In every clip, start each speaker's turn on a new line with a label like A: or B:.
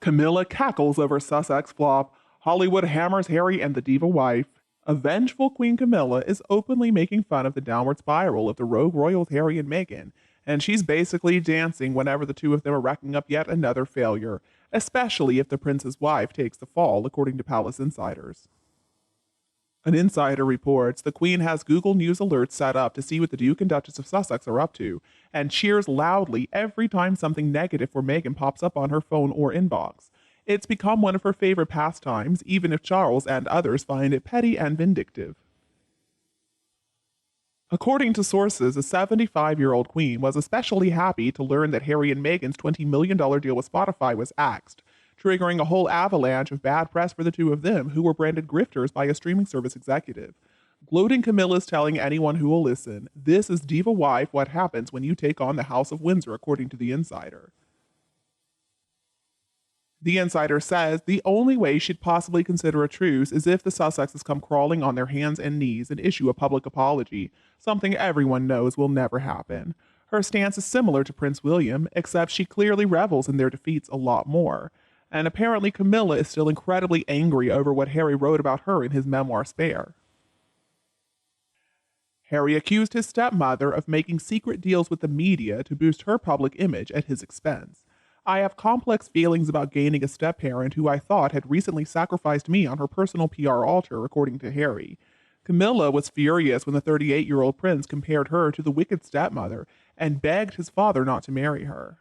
A: Camilla cackles over Sussex flop. Hollywood hammers Harry and the Diva wife. A vengeful Queen Camilla is openly making fun of the downward spiral of the rogue royals Harry and Meghan, and she's basically dancing whenever the two of them are racking up yet another failure, especially if the prince's wife takes the fall, according to palace insiders. An insider reports the Queen has Google News alerts set up to see what the Duke and Duchess of Sussex are up to, and cheers loudly every time something negative for Meghan pops up on her phone or inbox. It's become one of her favorite pastimes, even if Charles and others find it petty and vindictive. According to sources, the 75-year-old Queen was especially happy to learn that Harry and Meghan's $20 million deal with Spotify was axed, triggering a whole avalanche of bad press for the two of them, who were branded grifters by a streaming service executive. Gloating Camilla's telling anyone who will listen, "This is Diva wife what happens when you take on the House of Windsor," according to the insider. The insider says the only way she'd possibly consider a truce is if the Sussexes come crawling on their hands and knees and issue a public apology, something everyone knows will never happen. Her stance is similar to Prince William, except she clearly revels in their defeats a lot more. And apparently Camilla is still incredibly angry over what Harry wrote about her in his memoir Spare. Harry accused his stepmother of making secret deals with the media to boost her public image at his expense. "I have complex feelings about gaining a step-parent who I thought had recently sacrificed me on her personal PR altar," according to Harry. Camilla was furious when the 38-year-old prince compared her to the wicked stepmother and begged his father not to marry her.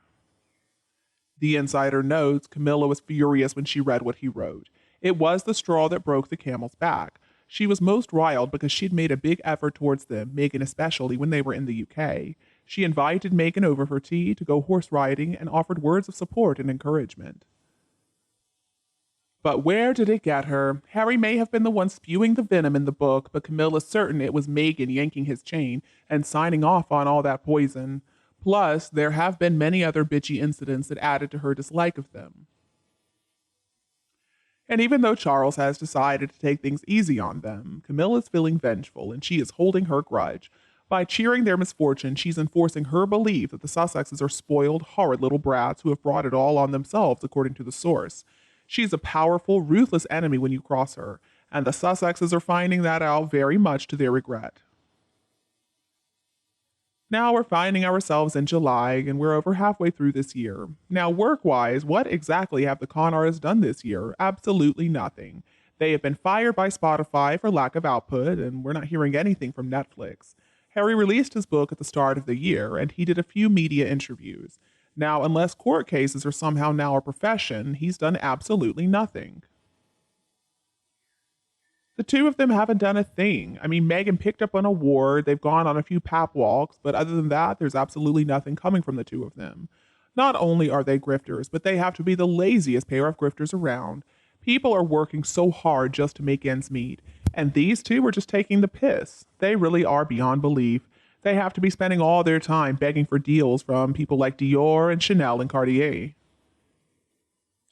A: The insider notes Camilla was furious when she read what he wrote. It was the straw that broke the camel's back. She was most riled because she'd made a big effort towards them, Meghan especially, when they were in the UK. She invited Meghan over for tea, to go horse riding, and offered words of support and encouragement. But where did it get her? Harry may have been the one spewing the venom in the book, but Camilla's certain it was Meghan yanking his chain and signing off on all that poison. Plus, there have been many other bitchy incidents that added to her dislike of them. And even though Charles has decided to take things easy on them, Camilla's feeling vengeful, and she is holding her grudge. By cheering their misfortune, she's enforcing her belief that the Sussexes are spoiled, horrid little brats who have brought it all on themselves, according to the source. She's a powerful, ruthless enemy when you cross her, and the Sussexes are finding that out very much to their regret. Now we're finding ourselves in July, and we're over halfway through this year. Now, work-wise, what exactly have the con artists done this year? Absolutely nothing. They have been fired by Spotify for lack of output, and we're not hearing anything from Netflix. Harry released his book at the start of the year, and he did a few media interviews. Now, unless court cases are somehow now a profession, he's done absolutely nothing. The two of them haven't done a thing. I mean, Meghan picked up an award, they've gone on a few pap walks, but other than that, there's absolutely nothing coming from the two of them. Not only are they grifters, but they have to be the laziest pair of grifters around. People are working so hard just to make ends meet, and these two are just taking the piss. They really are beyond belief. They have to be spending all their time begging for deals from people like Dior and Chanel and Cartier.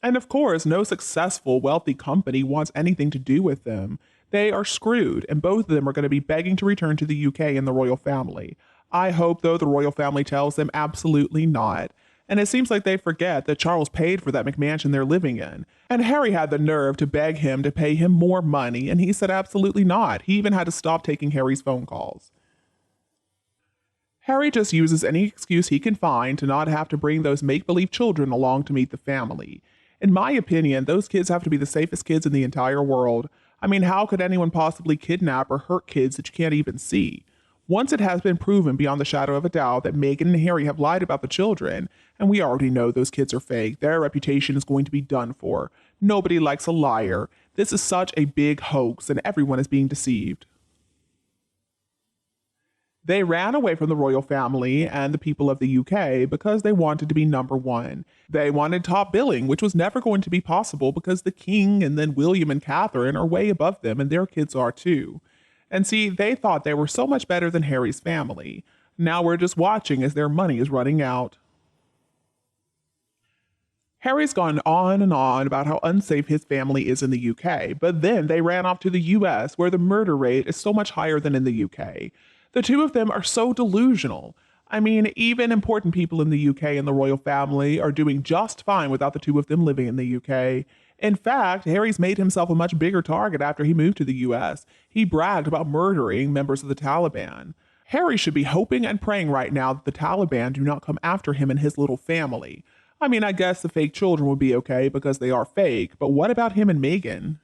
A: And of course, no successful, wealthy company wants anything to do with them. They are screwed, and both of them are going to be begging to return to the UK and the royal family. I hope, though, the royal family tells them absolutely not. And it seems like they forget that Charles paid for that McMansion they're living in. And Harry had the nerve to beg him to pay him more money, and he said absolutely not. He even had to stop taking Harry's phone calls. Harry just uses any excuse he can find to not have to bring those make-believe children along to meet the family. In my opinion, those kids have to be the safest kids in the entire world. I mean, how could anyone possibly kidnap or hurt kids that you can't even see? Once it has been proven beyond the shadow of a doubt that Meghan and Harry have lied about the children, and we already know those kids are fake, their reputation is going to be done for. Nobody likes a liar. This is such a big hoax, and everyone is being deceived. They ran away from the royal family and the people of the UK because they wanted to be number one. They wanted top billing, which was never going to be possible because the king and then William and Catherine are way above them, and their kids are too. And see, they thought they were so much better than Harry's family. Now we're just watching as their money is running out. Harry's gone on and on about how unsafe his family is in the UK, but then they ran off to the US, where the murder rate is so much higher than in the UK. The two of them are so delusional. I mean, even important people in the UK and the royal family are doing just fine without the two of them living in the UK. In fact, Harry's made himself a much bigger target after he moved to the US. He bragged about murdering members of the Taliban. Harry should be hoping and praying right now that the Taliban do not come after him and his little family. I mean, I guess the fake children would be okay because they are fake, but what about him and Meghan?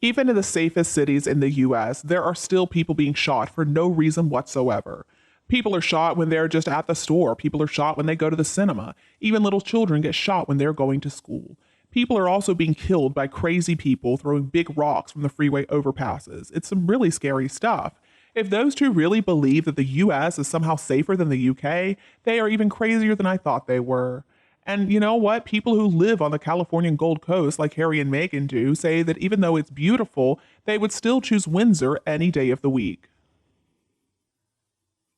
A: Even in the safest cities in the US, there are still people being shot for no reason whatsoever. People are shot when they're just at the store. People are shot when they go to the cinema. Even little children get shot when they're going to school. People are also being killed by crazy people throwing big rocks from the freeway overpasses. It's some really scary stuff. If those two really believe that the US is somehow safer than the UK, they are even crazier than I thought they were. And you know what? People who live on the Californian Gold Coast, like Harry and Meghan do, say that even though it's beautiful, they would still choose Windsor any day of the week.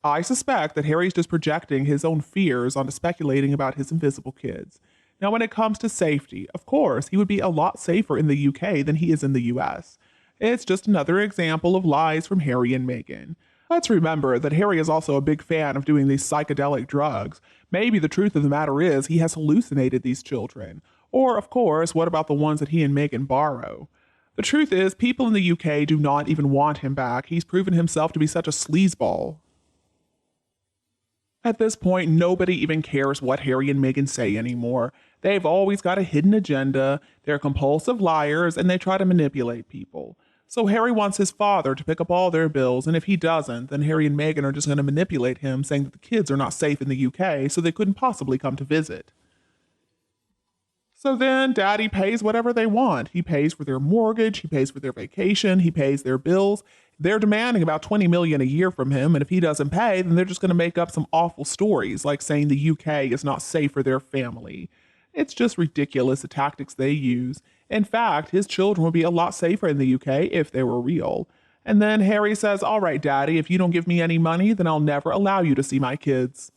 A: I suspect that Harry's just projecting his own fears onto speculating about his invisible kids. Now, when it comes to safety, of course, he would be a lot safer in the UK than he is in the US. It's just another example of lies from Harry and Meghan. Let's remember that Harry is also a big fan of doing these psychedelic drugs. Maybe the truth of the matter is he has hallucinated these children. Or, of course, what about the ones that he and Meghan borrow? The truth is, people in the UK do not even want him back. He's proven himself to be such a sleazeball. At this point, nobody even cares what Harry and Meghan say anymore. They've always got a hidden agenda, they're compulsive liars, and they try to manipulate people. So Harry wants his father to pick up all their bills, and if he doesn't, then Harry and Meghan are just going to manipulate him, saying that the kids are not safe in the UK, so they couldn't possibly come to visit. So then Daddy pays whatever they want. He pays for their mortgage, he pays for their vacation, he pays their bills. They're demanding about $20 million a year from him, and if he doesn't pay, then they're just going to make up some awful stories, like saying the UK is not safe for their family. It's just ridiculous, the tactics they use. In fact, his children would be a lot safer in the UK if they were real. And then Harry says, "All right, Daddy, if you don't give me any money, then I'll never allow you to see my kids."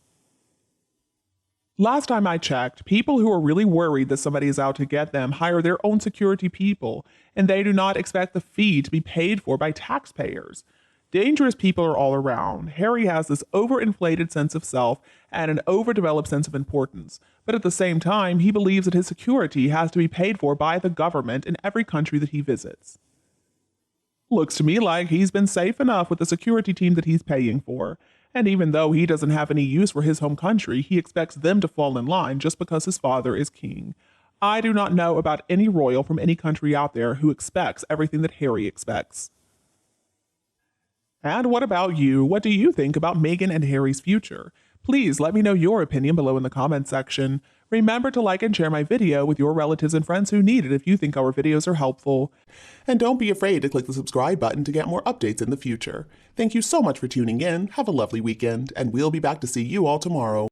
A: Last time I checked, people who are really worried that somebody is out to get them hire their own security people, and they do not expect the fee to be paid for by taxpayers. Dangerous people are all around. Harry has this overinflated sense of self and an overdeveloped sense of importance, but at the same time, he believes that his security has to be paid for by the government in every country that he visits. Looks to me like he's been safe enough with the security team that he's paying for. And even though he doesn't have any use for his home country, he expects them to fall in line just because his father is king. I do not know about any royal from any country out there who expects everything that Harry expects. And what about you? What do you think about Meghan and Harry's future? Please let me know your opinion below in the comments section. Remember to like and share my video with your relatives and friends who need it if you think our videos are helpful. And don't be afraid to click the subscribe button to get more updates in the future. Thank you so much for tuning in, have a lovely weekend, and we'll be back to see you all tomorrow.